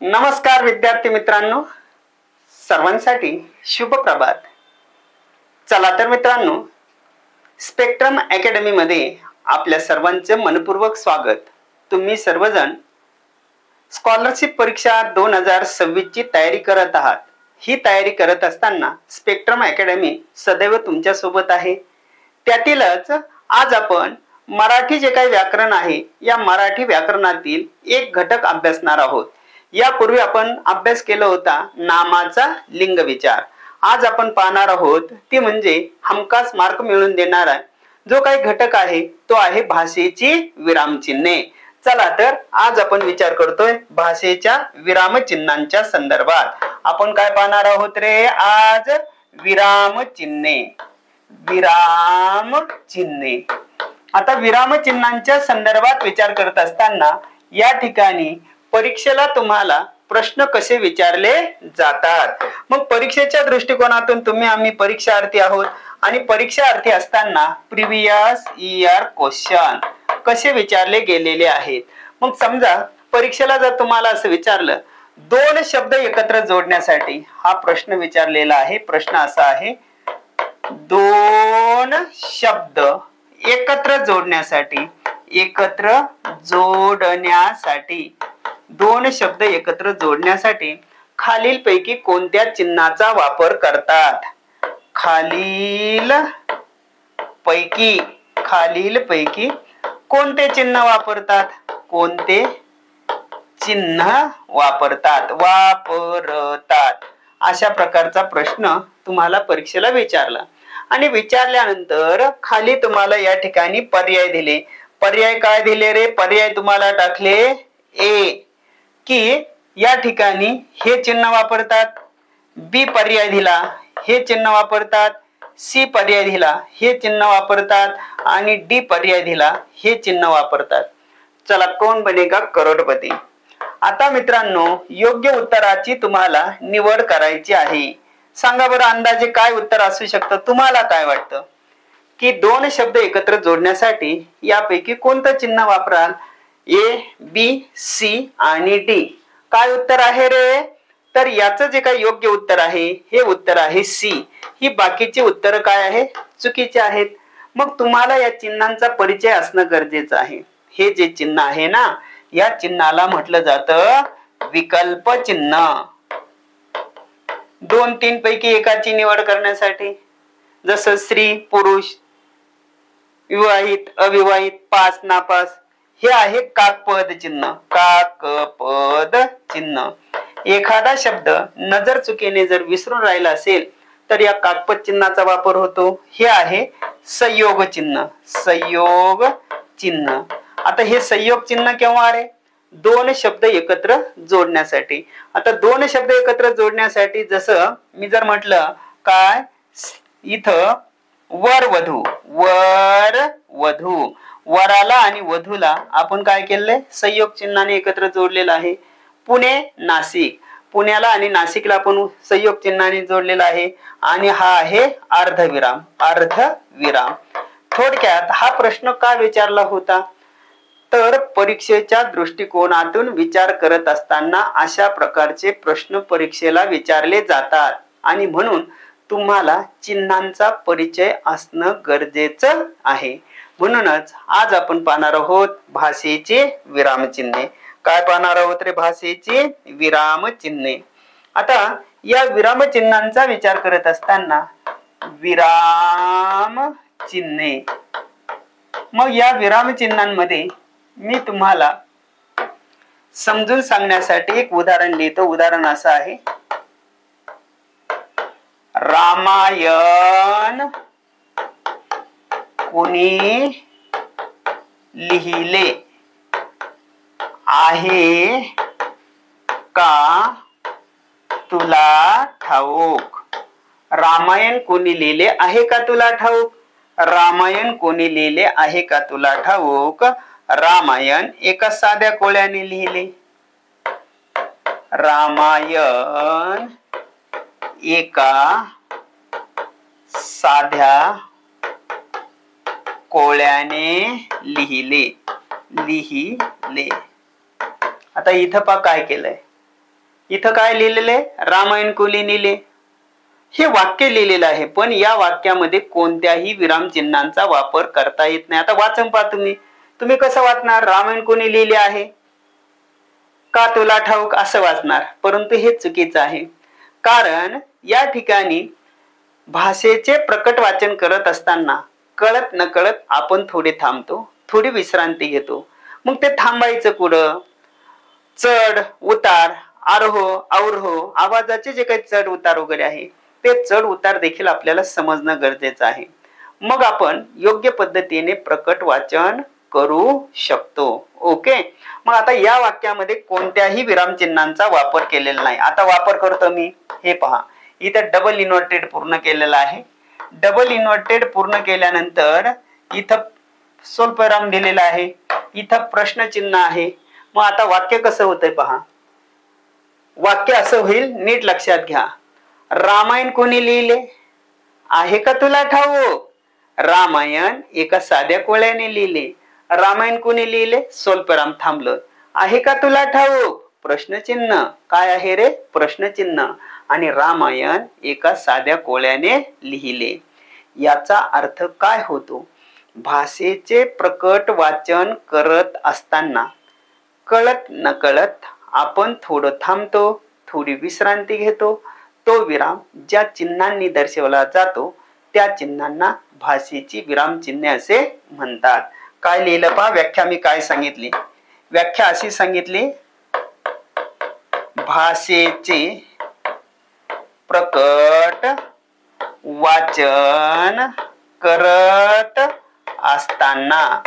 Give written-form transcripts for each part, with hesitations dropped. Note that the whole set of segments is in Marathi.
नमस्कार विद्यार्थी मित्रांनो, सर्वांसाठी शुभ प्रभात. चला तर मित्रांनो, स्पेक्ट्रम अकॅडमी मध्ये आपल्या सर्वांचे मनपूर्वक स्वागत. तुम्ही सर्वजण स्कॉलरशिप परीक्षा 2026 ची तयारी करत आहात. ही तयारी करत असताना स्पेक्ट्रम अकॅडमी सदैव तुमच्या सोबत आहे. त्यातीलच आज आपण मराठी जे काही व्याकरण आहे, या मराठी व्याकरणातील एक घटक अभ्यासणार आहोत. यापूर्वी आपण अभ्यास केला होता नामाचा लिंग विचार. आज आपण पाहणार आहोत ती म्हणजे हमखास मार्क मिळवून देणारा जो काही घटक आहे तो आहे भाषेची विरामचिन्हे. चला तर आज आपण विचार करतोय भाषेच्या विरामचिन्हांच्या संदर्भात. आपण काय पाहणार आहोत रे आज? विरामचिन्हे. विरामचिन्हे. आता विरामचिन्हांच्या संदर्भात विचार करत असताना या ठिकाणी परीक्षेला तुम्हाला प्रश्न कसे विचारले जातात, मग परीक्षेच्या दृष्टिकोनातून तुम्ही आम्ही परीक्षार्थी आहोत आणि परीक्षार्थी असताना प्रिव्हियस इयर क्वेश्चन कसे विचारले गेलेले आहेत. मग समजा परीक्षेला जर तुम्हाला असं विचारलं दोन शब्द एकत्र जोडण्यासाठी, हा प्रश्न विचारलेला आहे. प्रश्न असा आहे, दोन शब्द एकत्र जोडण्यासाठी, एकत्र जोडण्यासाठी, दोन शब्द एकत्र जोडण्यासाठी खालील पैकी कोणत्या चिन्हाचा वापर करतात? खालील पैकी कोणते चिन्ह वापरतात? कोणते चिन्ह वापरतात? अशा प्रकारचा प्रश्न तुम्हाला परीक्षेला विचारला आणि विचारल्यानंतर खाली तुम्हाला या ठिकाणी पर्याय दिले. पर्याय काय दिले रे? पर्याय तुम्हाला टाकले ए की या ठिकाणी हे चिन्ह वापरतात, बी पर्याय दिला हे चिन्ह वापरतात, सी पर्याय दिला हे चिन्ह वापरतात आणि डी पर्याय दिला हे चिन्ह वापरतात. चला, कौन बनेगा करोडपती. आता मित्रांनो, योग्य उत्तराची तुम्हाला निवड करायची आहे. सांगा बरं अंदाजे काय उत्तर असू शकतं? तुम्हाला काय वाटतं की दोन शब्द एकत्र जोडण्यासाठी यापैकी कोणतं चिन्ह वापराल? ए, बी, सी आणि डी. काय उत्तर आहे रे? तर याचं जे काही योग्य उत्तर आहे हे उत्तर आहे सी. ही बाकीची उत्तर काय आहे? चुकीचे आहेत. मग तुम्हाला या चिन्हांचा परिचय असणं गरजेचं आहे. हे जे चिन्ह आहे ना, या चिन्हाला म्हटलं जातं विकल्प चिन्ह. दोन तीन पैकी एकाची निवड करण्यासाठी, जसं स्त्री, पुरुष, विवाहित, अविवाहित, पास, नापास, हे आहे काकपद चिन्ह. काकपद चिन्ह. एखादा शब्द नजर चुकीने जर विसरून राहिला असेल तर या काकपद चिन्हाचा वापर होतो. हे आहे संयोग चिन्ह. संयोग चिन्ह. आता हे संयोग चिन्ह केव्हा रे? दोन शब्द एकत्र जोडण्यासाठी. आता दोन शब्द एकत्र जोडण्यासाठी जसं मी जर म्हटलं काय, इथं वर वधू, वर वधू, वराला आणि वधूला आपण काय केलंय? संयोग चिन्हाने एकत्र जोडलेलं आहे. पुणे, नाशिक, पुण्याला आणि नाशिकला आपण संयोग चिन्हाने जोडलेला आहे आणि हा आहे अर्धविराम. अर्धविराम. थोडक्यात हा प्रश्न का विचारला होता? तर परीक्षेच्या दृष्टिकोनातून विचार करत असताना अशा प्रकारचे प्रश्न परीक्षेला विचारले जातात आणि म्हणून तुम्हाला चिन्हांचा परिचय असणं गरजेचं आहे. म्हणूनच आज आपण पाहणार आहोत भाषेचे विरामचिन्हे. काय पाहणार आहोत रे? भाषेचे विरामचिन्हे. आता या विरामचिन्हांचा विचार करत असताना विरामचिन्हे, मग या विरामचिन्हांमध्ये मी तुम्हाला समजून सांगण्यासाठी एक उदाहरण लिहितो. उदाहरण असं आहे, रामायण कोणी लिहिले आहे का तुला ठाऊक? रामायण कोणी लिहिले आहे का तुला ठाऊक? रामायण कोणी लिहिले आहे का तुला ठाऊक? रामायण एका साध्या कोळ्याने लिहिले. रामायण एका साध्या कोळ्याने लिहिले. आता इथं पा काय केलंय? इथं काय लिहिलेलं आहे? रामायण कोणी लिहिले? हे वाक्य लिहिलेलं आहे, पण या वाक्यामध्ये कोणत्याही विरामचिन्हांचा वापर करता येत नाही. आता वाचन पहा तुम्ही. तुम्ही कसं वाचणार? रामायण कोणी लिहिले आहे? का तुला ठाऊक असं वाचणार, परंतु हे चुकीचं आहे. कारण या ठिकाणी भाषेचे प्रकट वाचन करत असताना कळत नकळत आपण थोडे थांबतो, थोडी विश्रांती घेतो. मग ते थांबायचं कुठं? चढ उतार, आरोह अवरोह, आवाजाचे जे काही चढ उतार वगैरे आहे ते चढ उतार देखील आपल्याला समजणं गरजेचं आहे. मग आपण योग्य पद्धतीने प्रकट वाचन करू शकतो. ओके. मग आता या वाक्यामध्ये कोणत्याही विरामचिन्हांचा वापर केलेला नाही. आता वापर करतो मी. हे पहा, इथं डबल इन्व्हर्टेड पूर्ण केलेला आहे. डबल इन्व्हर्टेड पूर्ण केल्यानंतर इथं स्वल्पविराम दिलेला आहे, इथं प्रश्नचिन्ह आहे. मग आता वाक्य कसं होतंय पहा. वाक्य असं होईल, नीट लक्षात घ्या. रामायण कोणी लिहिले? आहे का तुला ठाऊक? रामायण एका साध्या कोळ्याने लिहिले. रामायण कोणी लिहिले? स्वल्पविराम थांबलं. आहे का तुला ठाऊक? प्रश्नचिन्ह. काय आहे रे? प्रश्नचिन्ह. आणि रामायण एका साध्या कोळ्याने लिहिले. याचा अर्थ काय होतो? भाषेचे प्रकट वाचन करत असताना कळत नकळत आपण थोडं थांबतो, थोडी विश्रांती घेतो. तो विराम ज्या चिन्हांनी दर्शवला जातो त्या चिन्हांना भाषेची विरामचिन्हे असे म्हणतात. काय लिहिलं पहा, व्याख्या मी काय सांगितली. व्याख्या अशी सांगितली, भाषेचे प्रकट वाचन करत असताना,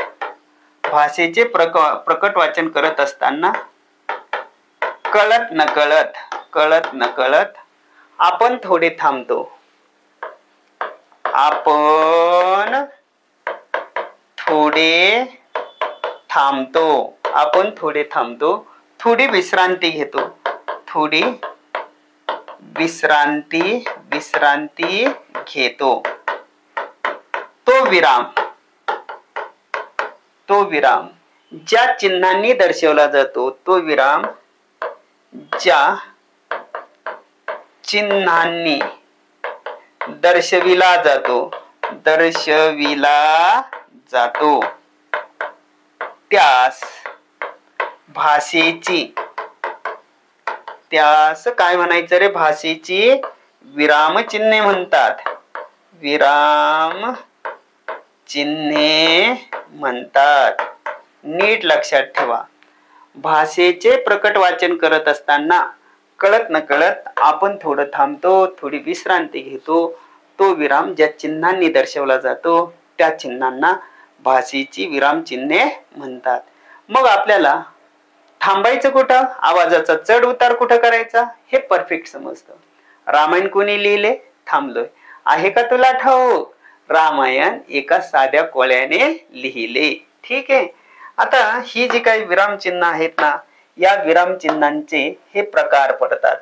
भाषेचे प्रकट वाचन करत असताना कळत नकळत आपण थोडे थांबतो. आपण थोडे थांबतो, थोडी विश्रांती घेतो, थोडी विश्रांती घेतो. तो विराम ज्या चिन्हांनी दर्शवला जातो, तो विराम ज्या चिन्हांनी दर्शविला जातो त्यास काय म्हणायचं रे? भाषेची विरामचिन्हे म्हणतात. विरामचिन्हे म्हणतात. नीट लक्षात ठेवा. भाषेचे प्रकट वाचन करत असताना कळत नकळत आपण थोडं थांबतो, थोडी विश्रांती घेतो. तो विराम ज्या चिन्हांनी दर्शवला जातो त्या चिन्हांना भाषेची विरामचिन्हे म्हणतात. मग आपल्याला थांबायचं कुठं? आवाजाचा चढ उतार कुठं करायचा हे परफेक्ट समजतं. रामायण कोणी लिहिले? थांबलोय. आहे का तुला ठाऊक? रामायण एका साध्या कोळ्याने लिहिले. ठीक आहे. आता ही जी काही विरामचिन्ह आहेत ना, या विरामचिन्हांचे हे प्रकार पडतात.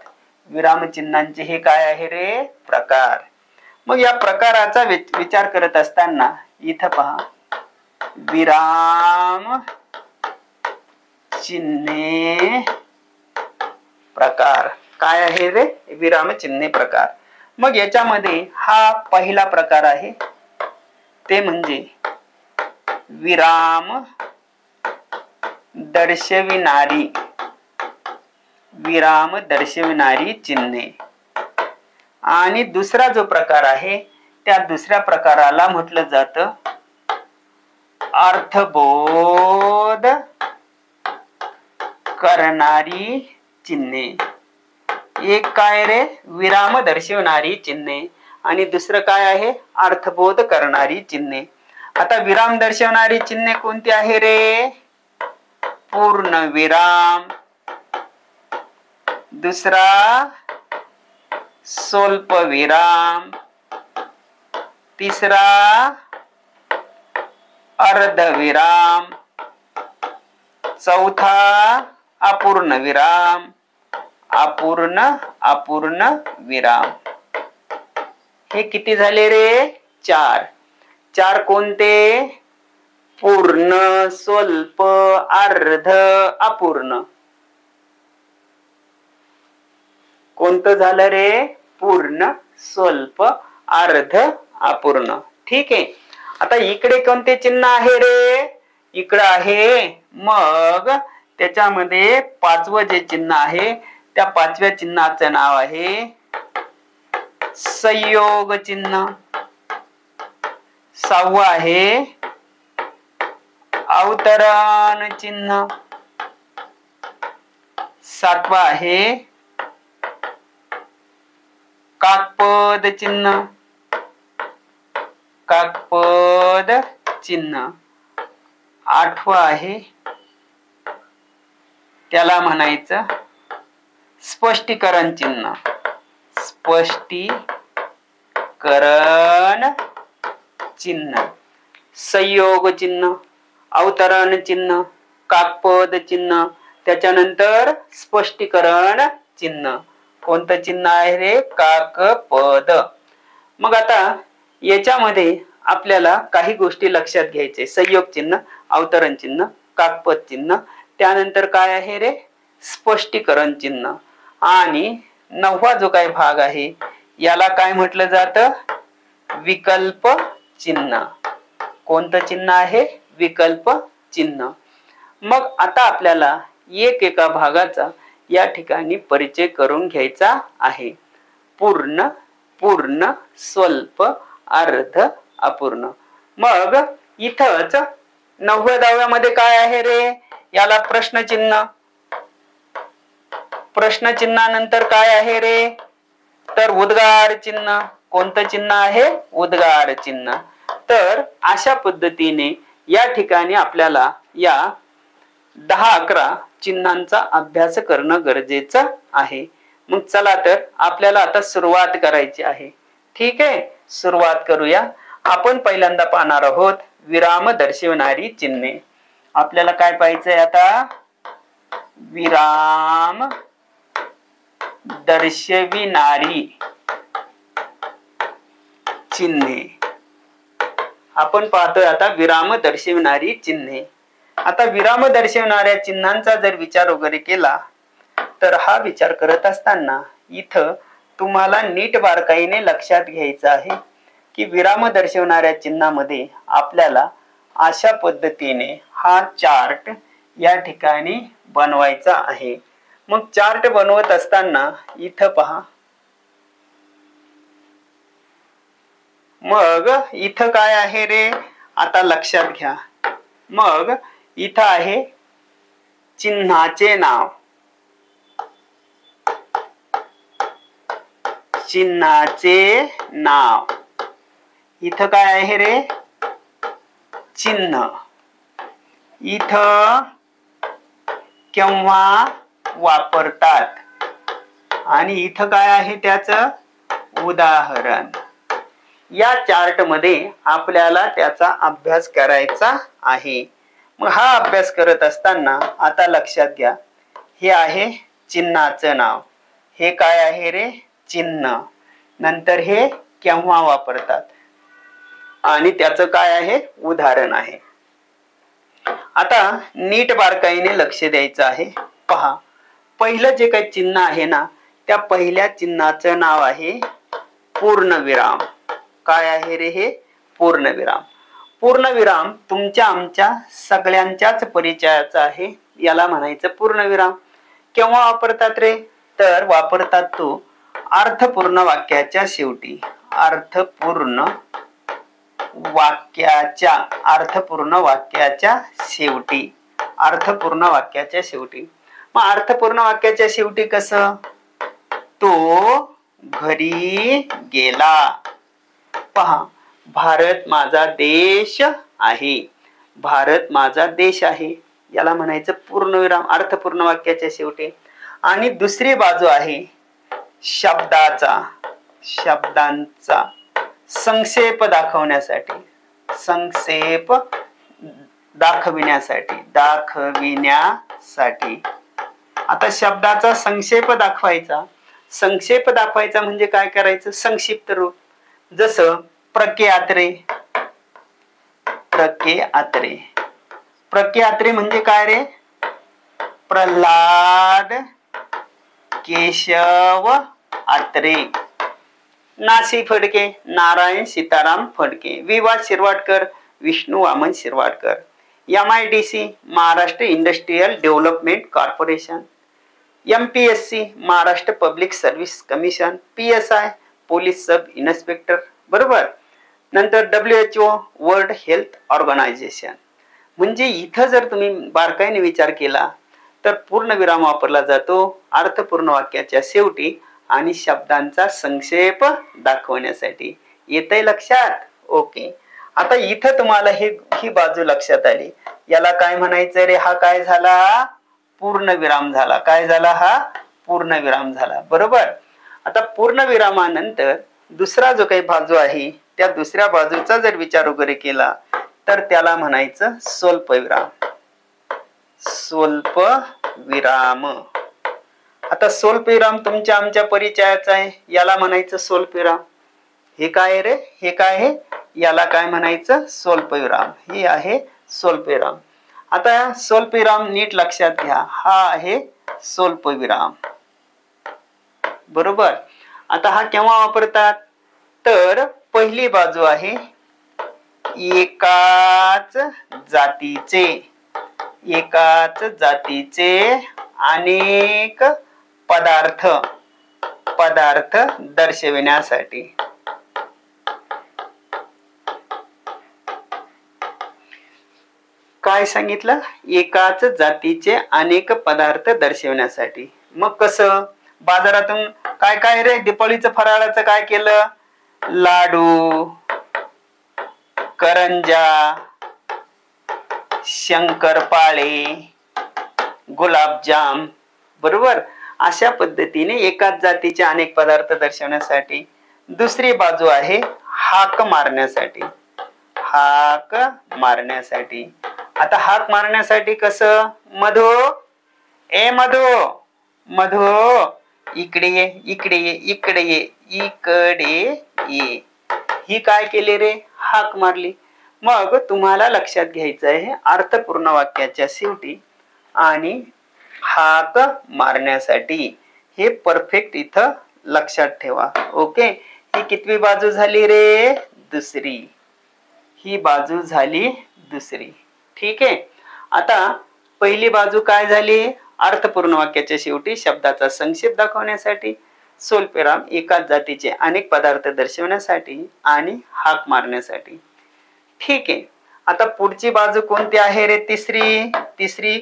विरामचिन्हांचे हे काय आहे रे? प्रकार. मग या प्रकाराचा विचार करत असताना इथं पहा, विराम चिन्हे प्रकार. काय आहे रे? विराम चिन्हे प्रकार. मग याच्यामध्ये हा पहिला प्रकार आहे, ते म्हणजे विराम दर्शविणारी चिन्हे. आणि दुसरा जो प्रकार आहे त्या दुसऱ्या प्रकाराला म्हटलं जातं अर्थबोध करणारी चिन्हे. एक काय रे? विराम दर्शवणारी चिन्हे. आणि दुसरं काय आहे? अर्थबोध करणारी चिन्हे. आता विराम दर्शवणारी चिन्हे कोणती आहे रे? पूर्ण विराम, दुसरा स्वल्प विराम, तिसरा अर्धविराम, चौथा अपूर्ण विराम, अपूर्ण विराम. हे किती झाले रे? 4. 4 कोणते? पूर्ण, स्वल्प, अर्ध, अपूर्ण. कोणतं झालं रे? पूर्ण, स्वल्प, अर्ध, अपूर्ण. ठीक आहे. आता इकडे कोणते चिन्ह आहे रे? इकडे आहे. मग त्याच्यामध्ये पाचवं जे चिन्ह आहे त्या पाचव्या चिन्हाचं नाव आहे संयोग चिन्ह. सहावं आहे अवतरण चिन्ह. सातवा आहे काकपद चिन्ह. काकपद चिन्ह. आठवं आहे त्याला म्हणायचं स्पष्टीकरण चिन्ह. स्पष्टीकरण चिन्ह. संयोग चिन्ह, अवतरण चिन्ह, काकपद चिन्ह, त्याच्यानंतर स्पष्टीकरण चिन्ह. कोणतं चिन्ह आहे रे? काकपद. मग आता याच्यामध्ये आपल्याला काही गोष्टी लक्षात घ्यायचे. संयोग चिन्ह, अवतरण चिन्ह, काकपद चिन्ह, त्यानंतर काय आहे रे? स्पष्टीकरण चिन्ह. आणि नववा जो काही भाग आहे याला काय म्हटलं जातं? विकल्प चिन्ह. कोणतं चिन्ह आहे? विकल्प चिन्ह. मग आता आपल्याला एका भागाचा या ठिकाणी परिचय करून घ्यायचा आहे. पूर्ण, पूर्ण, स्वल्प, अर्ध, अपूर्ण. मग इथंच 90व्या काय आहे रे? याला प्रश्नचिन्ह. प्रश्नचिन्हानंतर काय आहे रे? तर उद्गार चिन्ह. कोणतं चिन्ह आहे? उद्गार चिन्ह. तर अशा पद्धतीने या ठिकाणी आपल्याला या 10-11 चिन्हांचा अभ्यास करणं गरजेचं आहे. मग चला तर आपल्याला आता सुरुवात करायची आहे. ठीक आहे, सुरुवात करूया. आपण पहिल्यांदा पाहणार आहोत विराम दर्शवणारी चिन्हे. आपल्याला काय पाहायचंय आता? विराम दर्शविणारी चिन्हे. आपण पाहतोय आता विराम दर्शविणारी चिन्हे. आता विराम दर्शवणाऱ्या चिन्हांचा जर विचार वगैरे केला तर हा विचार करत असताना इथं तुम्हाला नीट बारकाईने लक्षात घ्यायचं आहे की विराम दर्शवणाऱ्या चिन्हामध्ये आपल्याला अशा पद्धतीने हा चार्ट या ठिकाणी बनवायचा आहे. मग चार्ट बनवत असताना इथं पहा. मग इथं काय आहे रे? आता लक्षात घ्या. मग इथं आहे चिन्हाचे नाव. चिन्हाचे नाव. इथं काय आहे रे? चिन्ह. इथं केव्हा वापरतात आणि इथं काय आहे त्याचं उदाहरण. या चार्ट मध्ये आपल्याला त्याचा अभ्यास करायचा आहे. मग हा अभ्यास करत असताना आता लक्षात घ्या, हे आहे चिन्हाचं नाव. हे काय आहे रे? चिन्ह. नंतर हे केव्हा वापरतात आणि त्याचं काय आहे? उदाहरण आहे. आता नीट बारकाईने लक्ष द्यायचं आहे. पहा, पहिलं जे काही चिन्ह आहे ना त्या पहिल्या चिन्हाचं नाव आहे पूर्णविराम. काय आहे रे? हे पूर्णविराम. पूर्णविराम तुमच्या आमच्या सगळ्यांच्याच परिचयाचा आहे. याला म्हणायचं पूर्णविराम. केव्हा वापरतात रे? तर वापरतात तो अर्थपूर्ण वाक्याच्या शेवटी. अर्थपूर्ण वाक्याच्या शेवटी. अर्थपूर्ण वाक्याच्या शेवटी. मग अर्थपूर्ण वाक्याच्या शेवटी कसं? तो घरी गेला. पहा, भारत माझा देश आहे. भारत माझा देश आहे याला म्हणायचं पूर्णविराम अर्थपूर्ण वाक्याच्या शेवटी. आणि दुसरी बाजू आहे शब्दांचा संक्षेप दाखवण्यासाठी. संक्षेप दाखविण्यासाठी. आता शब्दाचा संक्षेप दाखवायचा. संक्षेप दाखवायचा म्हणजे काय करायचं? संक्षिप्त रूप. जसं प्रके आत्रे. प्रके आत्रे म्हणजे काय रे? प्रल्हाद केशव आत्रे. नासी फडके नारायण सीताराम फडके. विवा Shirwadkar Vishnu Waman Shirwadkar. MIDC Maharashtra industrial development corporation. MPSC Maharashtra public service commission. PSI police sub inspector. बरोबर. नंतर WHO वर्ल्ड हेल्थ ऑर्गनायझेशन. म्हणजे इथं जर तुम्ही बारकाईने विचार केला तर पूर्णविराम वापरला जातो अर्थपूर्ण वाक्याच्या शेवटी आणि शब्दांचा संक्षेप दाखवण्यासाठी. येतंय लक्षात? ओके. आता इथं तुम्हाला ही बाजू लक्षात आली. याला काय म्हणायचं रे? हा काय झाला? पूर्णविराम झाला. काय झाला? हा पूर्णविराम झाला. बरोबर. आता पूर्णविरामानंतर दुसरा जो काही बाजू आहे त्या दुसऱ्या बाजूचा जर विचार वगैरे केला तर त्याला म्हणायचं स्वल्पविराम. स्वल्पविराम. आता स्वल्पविराम तुमच्या आमच्या परिचयाचा आहे. याला म्हणायचं स्वल्पविराम. हे काय रे? हे काय आहे? याला काय म्हणायचं? स्वल्पविराम. हे आहे स्वल्पविराम. आता स्वल्पविराम नीट लक्षात घ्या. हा आहे स्वल्पविराम. बरोबर. आता हा केव्हा वापरतात? तर पहिली बाजू आहे एकाच जातीचे. एकाच जातीचे अनेक पदार्थ दर्शविण्यासाठी. काय सांगितलं? एकाच जातीचे अनेक पदार्थ दर्शविण्यासाठी. मग कसं? बाजारातून काय काय रे? दिपाळीचं फराळाचं काय केलं? लाडू, करंजा, शंकरपाळे, गुलाबजाम. बरोबर. अशा पद्धतीने एकाच जातीचे अनेक पदार्थ दर्शवण्यासाठी. दुसरी बाजू आहे हाक मारण्यासाठी. हाक मारण्यासाठी. आता हाक मारण्यासाठी कसं? मधो, ए मधो, मधो, इकडे ये, इकडे ये, इकडे ये, इकडे ये. ही काय केली रे? हाक मारली. मग तुम्हाला लक्षात घ्यायचं आहे अर्थपूर्ण वाक्याच्या शेवटी आणि हाक मारण्यासाठी. हे परफेक्ट इथं लक्षात ठेवा. ओके. ही कितवी बाजू झाली रे? दुसरी. ही बाजू झाली दुसरी. ठीक आहे. आता पहिली बाजू काय झाली? अर्थपूर्ण वाक्याच्या शेवटी शब्दाचा संक्षेप दाखवण्यासाठी. स्वल्पविराम एकाच जातीचे अनेक पदार्थ दर्शवण्यासाठी आणि हाक मारण्यासाठी. ठीक आहे. आता पुढची बाजू कोणती आहे रे? तिसरी. तिसरी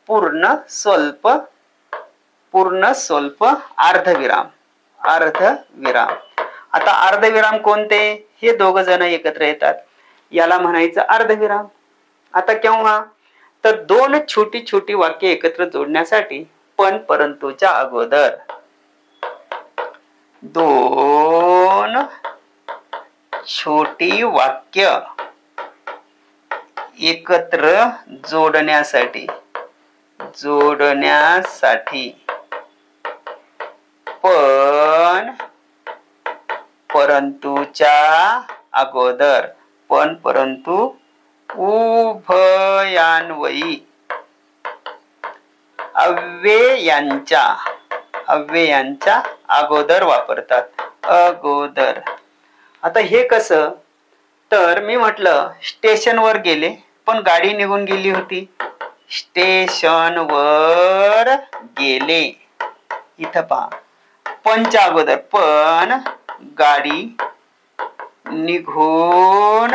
पूर्ण स्वल्प अर्धविराम. अर्धविराम. आता अर्धविराम कोणते? हे दोघ जण एकत्र येतात. याला म्हणायचं अर्धविराम. आता केव्हा? तर दोन छोटी छोटी वाक्य एकत्र जोडण्यासाठी पण परंतुच्या अगोदर. दोन छोटी वाक्य एकत्र जोडण्यासाठी पण परंतुच्या अगोदर. पण परंतु उभयान्वयी अव्ययांच्या अगोदर वापरतात. अगोदर. आता हे कसं? तर मी म्हटलं स्टेशनवर गेले पण गाडी निघून गेली होती. स्टेशनवर गेले. इथं पहा. पणच्या अगोदर पण गाडी निघून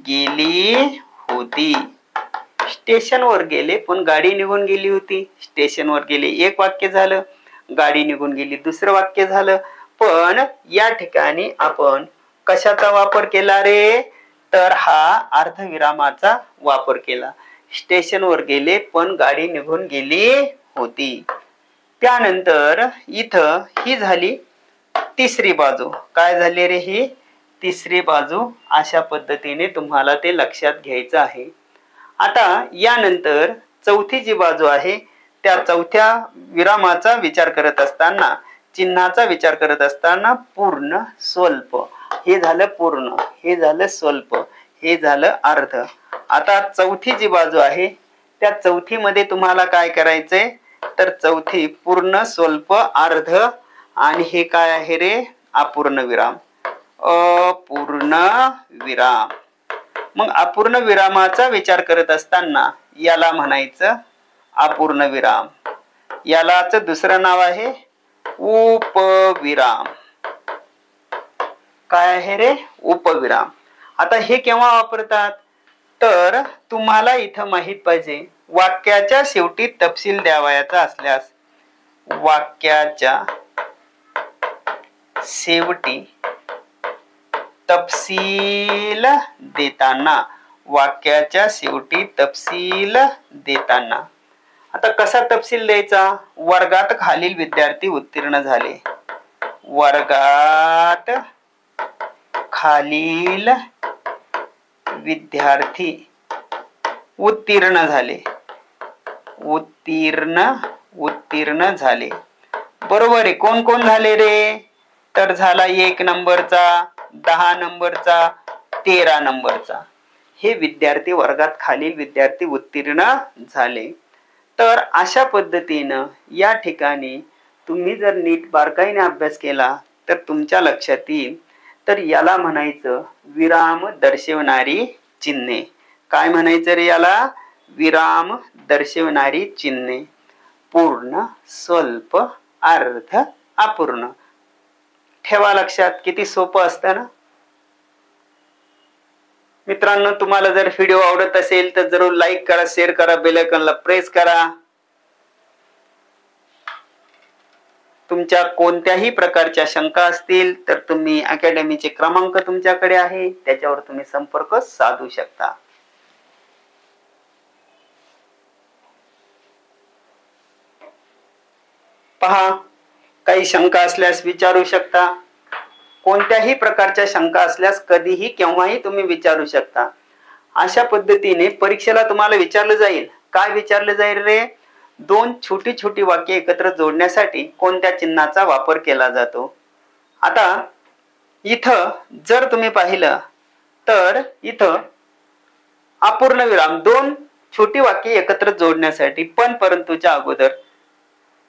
गेली होती. स्टेशनवर गेले पण गाडी निघून गेली होती. स्टेशनवर गेले एक वाक्य झालं. गाडी निघून गेली दुसरं वाक्य झालं. पण या ठिकाणी आपण कशाचा वापर केला रे? तर हा अर्धविरामाचा वापर केला. स्टेशनवर गेले पण गाडी निघून गेली होती. त्यानंतर इथं ही झाली तिसरी बाजू. काय झाली रे? ही तिसरी बाजू. अशा पद्धतीने तुम्हाला ते लक्षात घ्यायचं आहे. आता यानंतर चौथी जी बाजू आहे त्या चौथ्या विरामाचा विचार करत असताना, चिन्हाचा विचार करत असताना पूर्ण स्वल्प. हे झालं पूर्ण, हे झालं स्वल्प, हे झालं अर्ध. आता चौथी जी बाजू आहे त्या चौथीमध्ये तुम्हाला काय करायचंय? तर चौथी पूर्ण, स्वल्प, अर्ध आणि हे काय आहे रे? अपूर्ण विराम. अपूर्ण विराम. मग अपूर्ण विरामाचा विचार करत असताना याला म्हणायचं अपूर्ण विराम. यालाच दुसरं नाव आहे उपविराम. काय आहे रे? उपविराम. आता हे केव्हा वापरतात? तर तुम्हाला इथं माहित पाहिजे, वाक्याच्या शेवटी तपशील द्यावयाचा असल्यास, वाक्याच्या शेवटी तपशील देताना, वाक्याच्या शेवटी तपशील देताना. आता कसा तपशील द्यायचा? वर्गात खालील विद्यार्थी उत्तीर्ण झाले. वर्गात खालील विद्यार्थी उत्तीर्ण झाले. उत्तीर्ण झाले. बरोबर आहे. कोण कोण झाले रे? तर झाला 1 नंबरचा, 10 नंबरचा, 13 नंबरचा. हे विद्यार्थी, वर्गात खालील विद्यार्थी उत्तीर्ण झाले. तर अशा पद्धतीनं या ठिकाणी तुम्ही जर नीट बारकाईने अभ्यास केला तर तुमच्या लक्षात येईल. तर याला म्हणायचं विराम दर्शवणारी चिन्हे. काय म्हणायचं रे याला? विराम दर्शवणारी चिन्हे. पूर्ण, स्वल्प, अर्ध, अपूर्ण. ठेवा लक्षात. किती सोपं असतं ना मित्रांनो. तुम्हाला जर व्हिडिओ आवडत असेल तर जरूर लाईक करा, शेअर करा, बेल आयकॉनला प्रेस करा. तुमच्या कोणत्याही प्रकारच्या शंका असतील तर तुम्ही अकॅडमीचे क्रमांक तुमच्याकडे आहे, त्याच्यावर तुम्ही संपर्क साधू शकता. पहा, काही शंका असल्यास विचारू शकता. कोणत्याही प्रकारच्या शंका असल्यास कधीही केव्हाही तुम्ही विचारू शकता. अशा पद्धतीने परीक्षेला तुम्हाला विचारलं जाईल. काय विचारलं जाईल रे? 2 छोटी छोटी वाक्य एकत्र जोडण्यासाठी कोणत्या चिन्हाचा वापर केला जातो? आता इथं जर तुम्ही पाहिलं तर इथं अपूर्ण विराम, 2 छोटी वाक्य एकत्र जोडण्यासाठी पण परंतुच्या अगोदर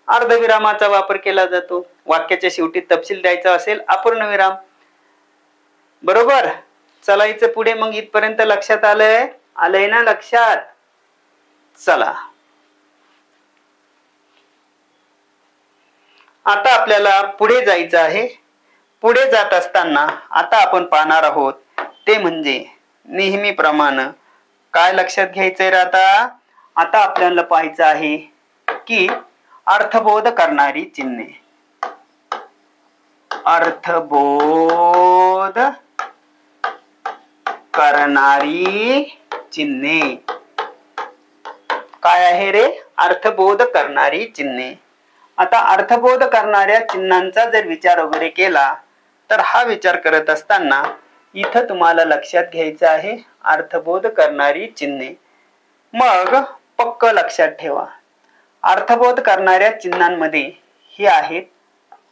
अर्धविरामाचा वापर केला जातो. वाक्याच्या शेवटी तपशील द्यायचा असेल, अपूर्ण विराम. बरोबर. चलायचं पुढे. मग इथपर्यंत लक्षात आलंय ना लक्षात? चला, आता आपल्याला पुढे जायचं आहे. पुढे जात असताना आता आपण पाहणार आहोत ते म्हणजे नेहमीप्रमाणे काय लक्षात घ्यायचंय रे? आता आपल्याला पाहायचं आहे की अर्थबोध करणारी चिन्हे. अर्थबोध करणारी चिन्हे. काय आहे रे? अर्थबोध करणारी चिन्हे. आता अर्थबोध करणाऱ्या चिन्हांचा जर विचार वगैरे केला तर हा विचार करत असताना इथं तुम्हाला लक्षात घ्यायचं आहे अर्थबोध करणारी चिन्हे. मग पक्क लक्षात ठेवा, अर्थबोध करणाऱ्या चिन्हांमध्ये हे आहेत.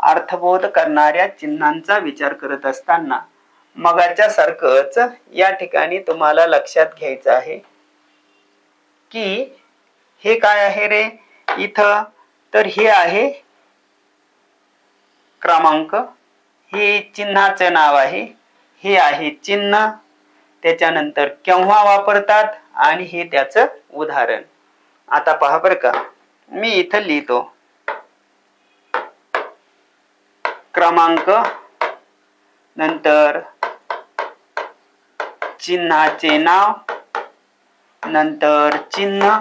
अर्थबोध करणाऱ्या चिन्हांचा विचार करत असताना मगाच्या सारखंच या ठिकाणी तुम्हाला लक्षात घ्यायचं आहे की हे काय आहे रे इथं? तर हे आहे क्रमांक, हे चिन्हाचे नाव आहे, हे आहे चिन्ह, त्याच्यानंतर केव्हा वापरतात आणि हे त्याचं उदाहरण. आता पहा बरं का, मी इथं लिहितो क्रमांक, नंतर चिन्हाचे नाव, नंतर चिन्ह,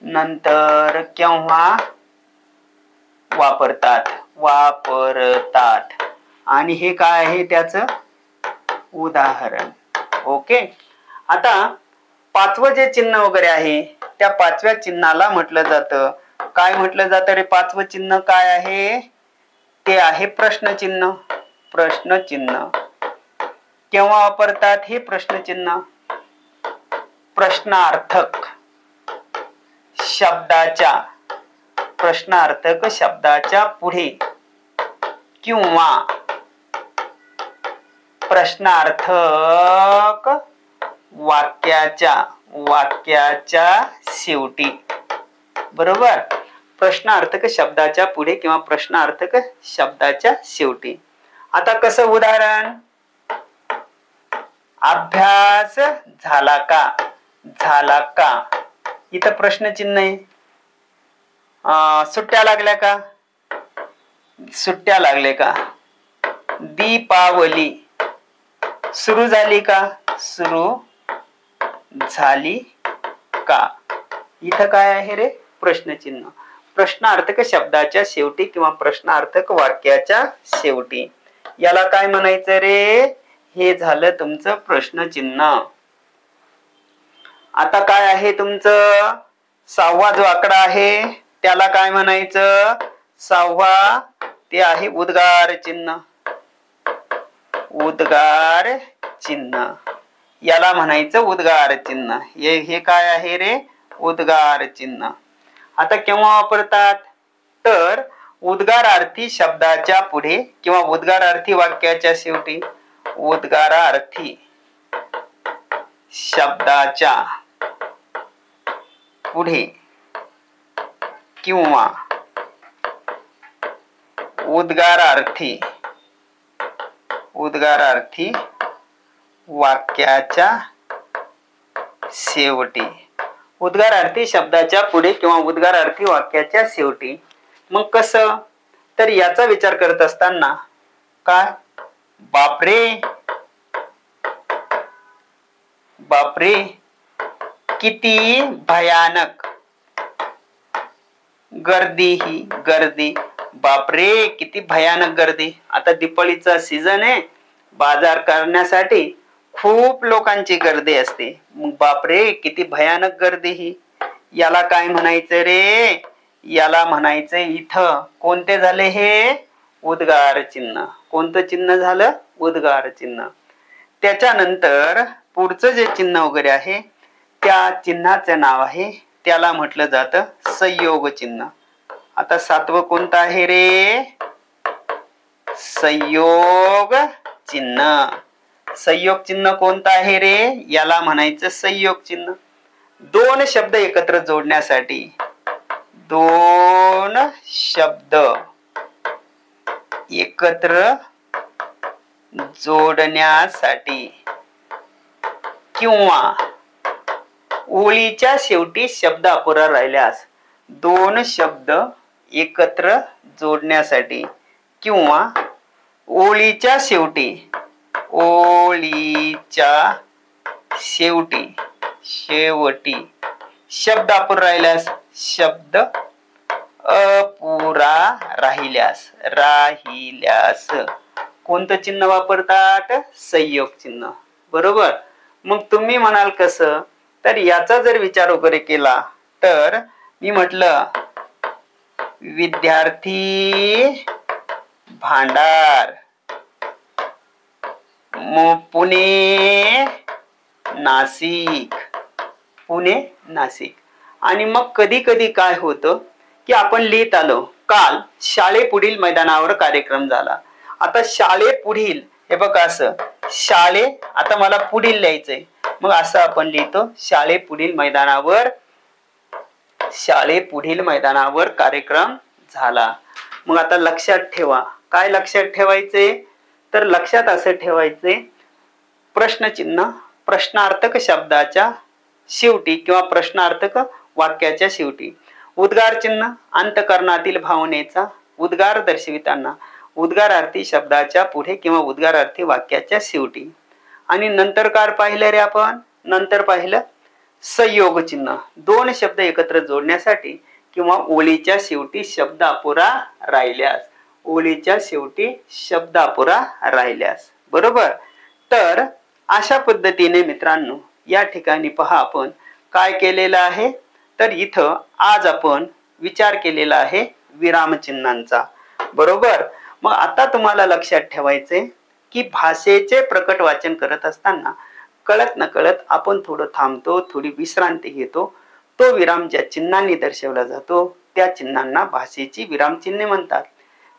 नंतर केव्हा वापरतात आणि हे काय आहे त्याचं उदाहरण. ओके. आता 5वं जे चिन्ह वगैरे आहे त्या 5व्या चिन्हाला म्हटलं जातं, काय म्हटलं जातं रे? 5वं चिन्ह काय आहे? ते आहे प्रश्नचिन्ह. प्रश्नचिन्ह केव्हा वापरतात हे प्रश्नचिन्ह? प्रश्नार्थक शब्दाच्या पुढे किंवा प्रश्नार्थक वाक्याच्या शेवटी. बरोबर. प्रश्नार्थक शब्दाच्या पुढे किंवा प्रश्नार्थक शब्दाच्या शेवटी. आता कसं उदाहरण, अभ्यास झाला का, झाला का, इथं प्रश्नचिन्ह आहे. सुट्ट्या लागल्या का, सुट्ट्या लागले का. दीपावली सुरू झाली का, सुरू झाली का. इथं काय आहे रे, प्रश्नचिन्ह. प्रश्नार्थक शब्दाच्या शेवटी किंवा प्रश्नार्थक वाक्याच्या शेवटी. याला काय म्हणायचं रे, हे झालं तुमचं प्रश्नचिन्ह. आता काय आहे तुमचं 6वा जो आकडा आहे त्याला काय म्हणायचं, 6वा ते आहे उद्गार चिन्ह. उद्गार चिन्ह याला म्हणायचं उद्गार चिन्ह. हे काय आहे रे, उद्गार चिन्ह. आता केव्हा वापरतात, तर उद्गारार्थी शब्दाच्या पुढे किंवा उद्गारार्थी वाक्याच्या शेवटी. उद्गारार्थी शब्दाच्या पुढे किंवा उद्गारार्थी वाक्याच्या शेवटी. उद्गारार्थी शब्दाच्या पुढे किंवा उद्गारार्थी वाक्याच्या शेवटी. मग कसं, तर याचा विचार करत असताना काय, बापरे, बापरे किती भयानक, गर्दी ही गर्दी, बापरे किती भयानक गर्दी. आता दिवाळीचा सीझन आहे, बाजार करण्यासाठी खूप लोकांची गर्दी असते. मग बापरे किती भयानक गर्दी ही. याला काय म्हणायचं रे, याला म्हणायचं इथं कोणते झाले हे, उद्गार चिन्ह. कोणतं चिन्ह झालं, उद्गार चिन्ह. त्याच्यानंतर पुढचं जे चिन्ह वगैरे आहे त्या चिन्हाचं नाव आहे, त्याला म्हटलं जातं संयोग चिन्ह. आता 7वं कोणतं आहे रे, संयोग चिन्ह. संयोग चिन्ह कोणतं आहे रे, याला म्हणायचं संयोग चिन्ह. दोन शब्द एकत्र जोडण्यासाठी, दोन शब्द एकत्र जोडण्यासाठी किंवा ओळीच्या शेवटी शब्द अपुरा राहिल्यास, दोन शब्द एकत्र जोडण्यासाठी किंवा ओळीच्या शेवटी, ओळीच्या शेवटी शब्द अपुरा राहिल्यास, शब्द अपुरा राहिल्यास कोणतं चिन्ह वापरतात, संयोग चिन्ह. बरोबर. मग तुम्ही म्हणाल कसं, तर याचा जर विचार वगैरे केला तर मी म्हटलं विद्यार्थी भांडार, पुणे नाशिक, पुणे नाशिक. आणि मग कधी कधी काय होतं की आपण लिहित आलो, काल शाळेपुढील मैदानावर कार्यक्रम झाला. आता शाळेपुढील, हे बघा असं शाळे, आता मला पुढील लिहायचंय, मग असं आपण लिहितो शाळेपुढील मैदानावर कार्यक्रम झाला. मग आता लक्षात ठेवा, काय लक्षात ठेवायचे, तर लक्षात असं ठेवायचे प्रश्नचिन्ह प्रश्नार्थक शब्दाच्या शेवटी किंवा प्रश्नार्थक वाक्याच्या शेवटी. उद्गार चिन्ह अंतःकरणातील भावनेचा उद्गार दर्शविताना उद्गारार्थी शब्दाच्या पुढे किंवा उद्गारार्थी वाक्याच्या शेवटी. आणि नंतर काय पाहिलं रे आपण, नंतर पाहिलं संयोग चिन्ह, दोन शब्द एकत्र जोडण्यासाठी किंवा ओळीच्या शेवटी शब्द अपुरा राहिल्यास, ओळीच्या शेवटी शब्द अपुरा राहिल्यास. बरोबर. तर अशा पद्धतीने मित्रांनो या ठिकाणी पहा आपण काय केलेलं आहे, तर इथं आज आपण विचार केलेला आहे विरामचिन्हांचा. बरोबर. मग आता तुम्हाला लक्षात ठेवायचे की भाषेचे प्रकट वाचन करत असताना कळत नकळत आपण थोडं थांबतो, थोडी विश्रांती घेतो. तो विराम ज्या चिन्हांनी दर्शवला जातो त्या चिन्हांना भाषेची विरामचिन्हे म्हणतात.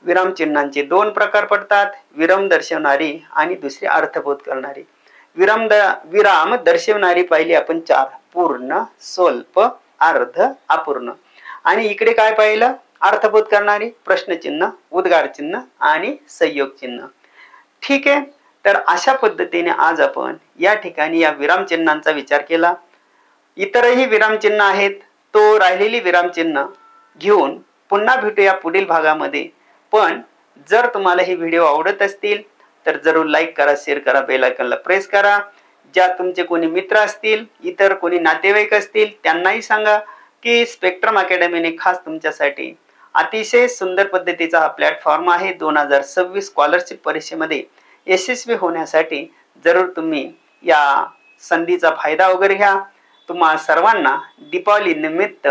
विरामचिन्हांचे दोन प्रकार पडतात, विराम दर्शवणारी आणि दुसरी अर्थबोध करणारी. विराम दर्शवणारी पाहिली आपण 4, पूर्ण, स्वल्प, अर्ध, अपूर्ण. आणि इकडे काय पाहिलं, अर्थबोध करणारी प्रश्नचिन्ह, उद्गार चिन्ह आणि संयोग चिन्ह. ठीक आहे, तर अशा पद्धतीने आज आपण या ठिकाणी या विरामचिन्हांचा विचार केला. इतरही विरामचिन्ह आहेत, तो राहिलेली विरामचिन्ह घेऊन पुन्हा भेटूया पुढील भागामध्ये. पण जर तुम्हाला हे व्हिडिओ आवडत असतील तर जरूर लाईक करा, शेअर करा, बेल आयकॉनला प्रेस करा. ज्या तुमचे कोणी मित्र असतील, इतर कोणी नातेवाईक असतील, त्यांनाही सांगा की स्पेक्ट्रम अकॅडमीने खास तुमच्यासाठी अतिशय सुंदर पद्धतीचा हा प्लॅटफॉर्म आहे. 2026 स्कॉलरशिप परीक्षेमध्ये यशस्वी होण्यासाठी जरूर तुम्ही या संधीचा फायदा वगैरे घ्या. तुम्हा सर्वांना दीपावली निमित्त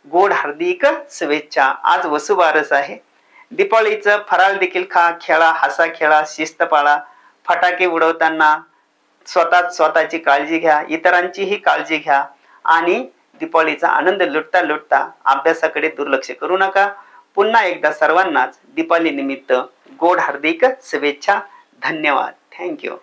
गोड हार्दिक शुभेच्छा. आज वसुबारस आहे. दीपावलीचं फराळ देखील खा, खेळा, हसा खेळा, शिस्त पाळा. फटाके उडवताना स्वतःची काळजी घ्या, इतरांचीही काळजी घ्या आणि दीपावलीचा आनंद लुटता लुटता अभ्यासाकडे दुर्लक्ष करू नका. पुन्हा एकदा सर्वांनाच दीपावली निमित्त गोड हार्दिक शुभेच्छा. धन्यवाद. थँक्यू.